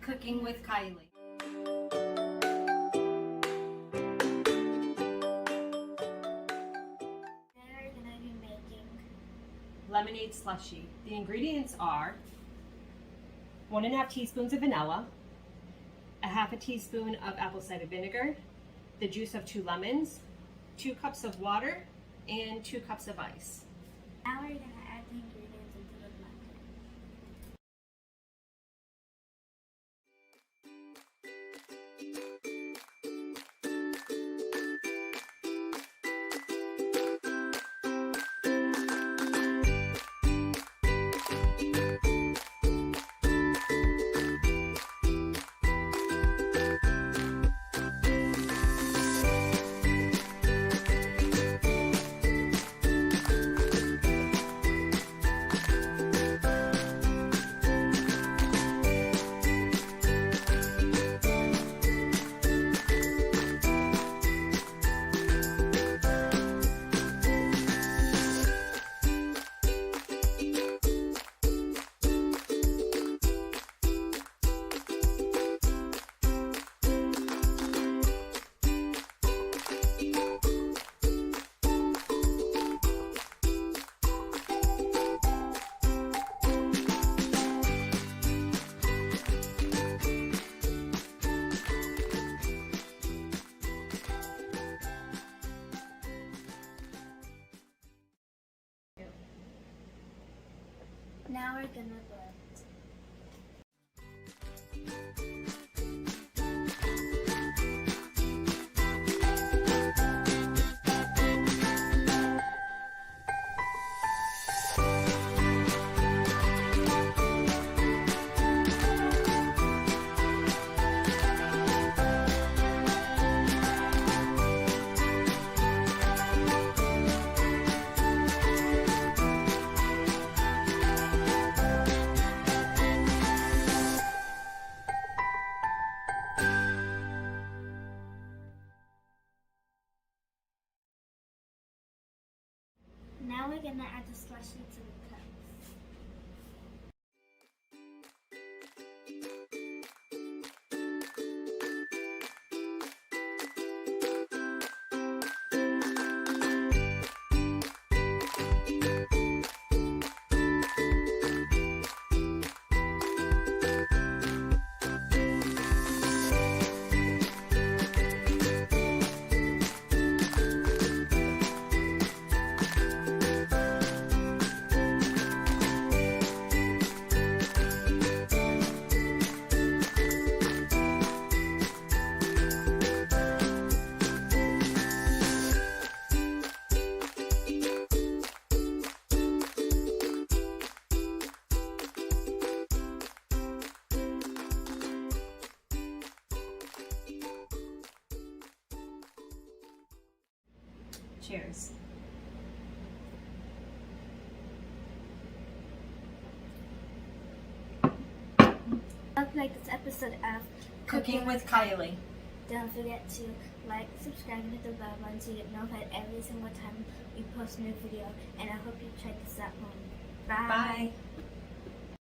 Cooking with Kylie. We're gonna be making Lemonade slushy. The ingredients are 1.5 teaspoons of vanilla, a half a teaspoon of apple cider vinegar, the juice of 2 lemons, 2 cups of water, and 2 cups of ice. Now we're gonna add the ingredients into the blender. Now we're gonna blend. Now we're gonna add the slushy to the cups. Cheers. Hope you like this episode of Cooking with Kylie. Don't forget to like, subscribe, and hit the bell button so you get notified every single time we post a new video. And I hope you try this at home. Bye. Bye.